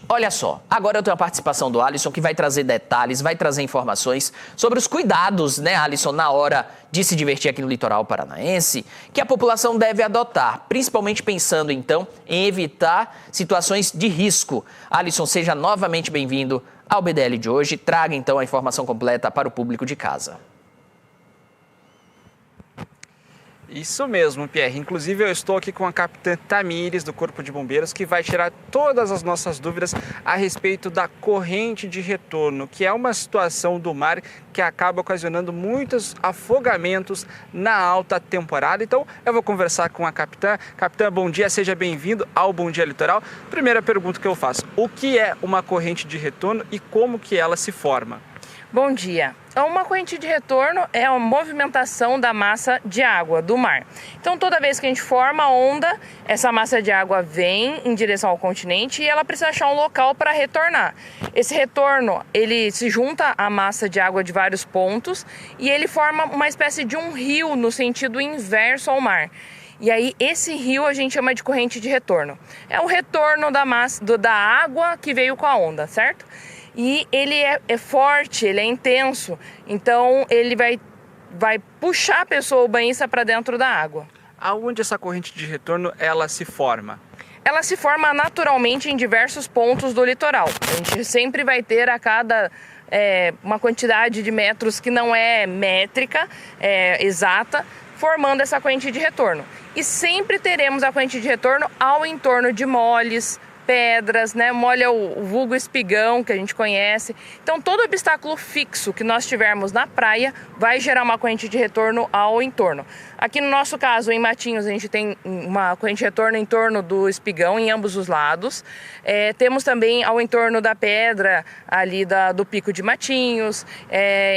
Olha só, agora eu tenho a participação do Alisson, que vai trazer detalhes, vai trazer informações sobre os cuidados, né, Alisson, na hora de se divertir aqui no litoral paranaense, que a população deve adotar, principalmente pensando, então, em evitar situações de risco. Alisson, seja novamente bem-vindo ao BDL de hoje. Traga, então, a informação completa para o público de casa. Isso mesmo, Pierre. Inclusive, eu estou aqui com a capitã Tamires, do Corpo de Bombeiros, que vai tirar todas as nossas dúvidas a respeito da corrente de retorno, que é uma situação do mar que acaba ocasionando muitos afogamentos na alta temporada. Então, eu vou conversar com a capitã. Capitã, bom dia, seja bem-vindo ao Bom Dia Litoral. Primeira pergunta que eu faço, o que é uma corrente de retorno e como que ela se forma? Bom dia. Uma corrente de retorno é a movimentação da massa de água do mar. Então, toda vez que a gente forma a onda, essa massa de água vem em direção ao continente e ela precisa achar um local para retornar. Esse retorno, ele se junta à massa de água de vários pontos e ele forma uma espécie de um rio no sentido inverso ao mar. E aí, esse rio a gente chama de corrente de retorno. É o retorno da massa, da água que veio com a onda, certo? E ele é forte, ele é intenso, então ele vai puxar a pessoa, o banhista, para dentro da água. Aonde essa corrente de retorno ela se forma? Ela se forma naturalmente em diversos pontos do litoral. A gente sempre vai ter a cada uma quantidade de metros que não é métrica, exata, formando essa corrente de retorno. E sempre teremos a corrente de retorno ao entorno de moles, pedras, né? Mole é o vulgo espigão que a gente conhece. Então, todo obstáculo fixo que nós tivermos na praia vai gerar uma corrente de retorno ao entorno. Aqui no nosso caso, em Matinhos, a gente tem uma corrente de retorno em torno do espigão, em ambos os lados. Temos também ao entorno da pedra, ali do Pico de Matinhos.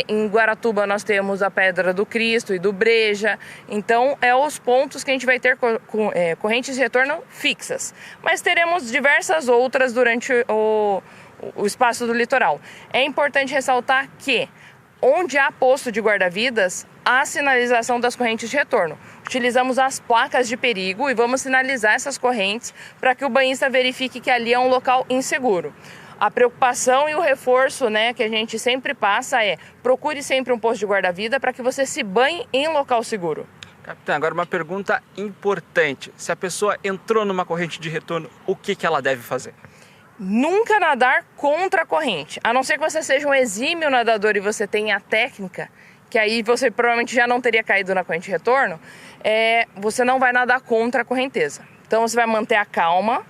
Em Guaratuba, nós temos a Pedra do Cristo e do Breja. Então, os pontos que a gente vai ter correntes de retorno fixas. Mas teremos diversas outras durante o espaço do litoral. É importante ressaltar que, onde há posto de guarda-vidas, há sinalização das correntes de retorno. Utilizamos as placas de perigo e vamos sinalizar essas correntes para que o banhista verifique que ali é um local inseguro. A preocupação e o reforço, né, que a gente sempre passa procure sempre um posto de guarda-vida para que você se banhe em local seguro. Capitã, agora uma pergunta importante. Se a pessoa entrou numa corrente de retorno, o que ela deve fazer? Nunca nadar contra a corrente. A não ser que você seja um exímio nadador e você tenha a técnica, que aí você provavelmente já não teria caído na corrente de retorno, você não vai nadar contra a correnteza. Então você vai manter a calma,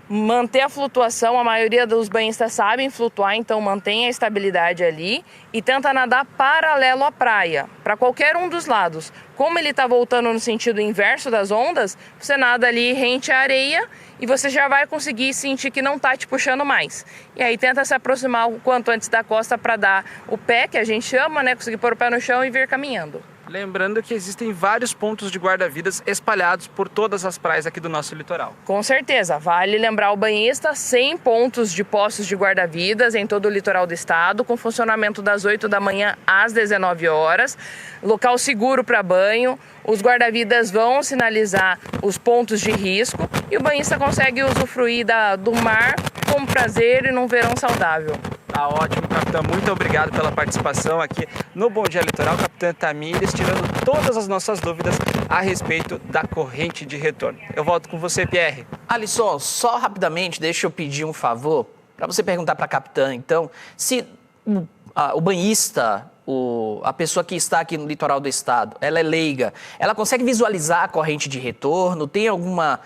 manter a flutuação. A maioria dos banhistas sabem flutuar, então mantém a estabilidade ali e tenta nadar paralelo à praia, para qualquer um dos lados. Como ele está voltando no sentido inverso das ondas, você nada ali rente à areia e você já vai conseguir sentir que não está te puxando mais. E aí tenta se aproximar o quanto antes da costa para dar o pé, que a gente chama, né? Conseguir pôr o pé no chão e vir caminhando. Lembrando que existem vários pontos de guarda-vidas espalhados por todas as praias aqui do nosso litoral. Com certeza, vale lembrar o banhista, 100 pontos de postos de guarda-vidas em todo o litoral do estado, com funcionamento das 8 da manhã às 19 horas, local seguro para banho, os guarda-vidas vão sinalizar os pontos de risco e o banhista consegue usufruir do mar com prazer e num verão saudável. Tá ótimo, capitã. Muito obrigado pela participação aqui no Bom Dia Litoral. Capitã Tamires, tirando todas as nossas dúvidas a respeito da corrente de retorno. Eu volto com você, Pierre. Alisson, só rapidamente, deixa eu pedir um favor para você perguntar para a capitã, então, se o banhista, a pessoa que está aqui no litoral do estado, ela é leiga, ela consegue visualizar a corrente de retorno? Tem alguma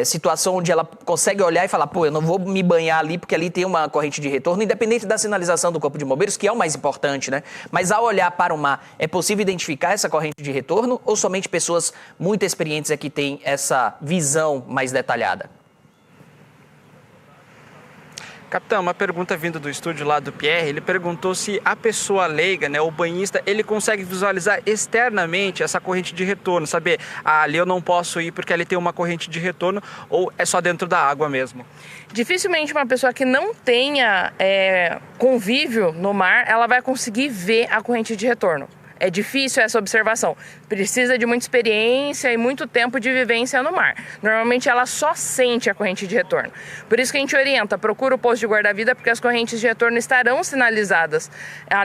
situação onde ela consegue olhar e falar, pô, eu não vou me banhar ali porque ali tem uma corrente de retorno, independente da sinalização do Corpo de Bombeiros, que é o mais importante, né? Mas ao olhar para o mar, é possível identificar essa corrente de retorno ou somente pessoas muito experientes é que têm essa visão mais detalhada? Capitão, uma pergunta vindo do estúdio lá do Pierre, ele perguntou se a pessoa leiga, né, o banhista, ele consegue visualizar externamente essa corrente de retorno, saber, ali eu não posso ir porque ali tem uma corrente de retorno, ou é só dentro da água mesmo? Dificilmente uma pessoa que não tenha convívio no mar, ela vai conseguir ver a corrente de retorno. É difícil essa observação. Precisa de muita experiência e muito tempo de vivência no mar. Normalmente ela só sente a corrente de retorno. Por isso que a gente orienta, procura o posto de guarda-vida, porque as correntes de retorno estarão sinalizadas.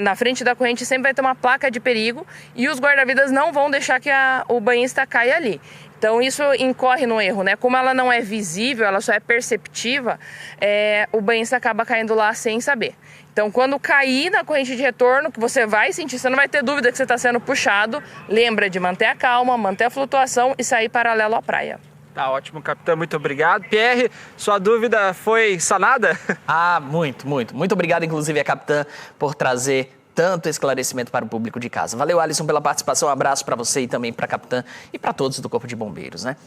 Na frente da corrente sempre vai ter uma placa de perigo e os guarda-vidas não vão deixar que o banhista caia ali. Então isso incorre no erro, né? Como ela não é visível, ela só é perceptiva, o banhista acaba caindo lá sem saber. Então quando cair na corrente de retorno, que você vai sentir, você não vai ter dúvida que você está sendo puxado, lembra de manter a calma, manter a flutuação e sair paralelo à praia. Tá ótimo, capitão, muito obrigado. Pierre, sua dúvida foi sanada? Ah, muito, muito. Muito obrigado, inclusive, a capitã, por trazer tanto esclarecimento para o público de casa. Valeu, Alisson, pela participação. Um abraço para você e também para a capitã e para todos do Corpo de Bombeiros, né?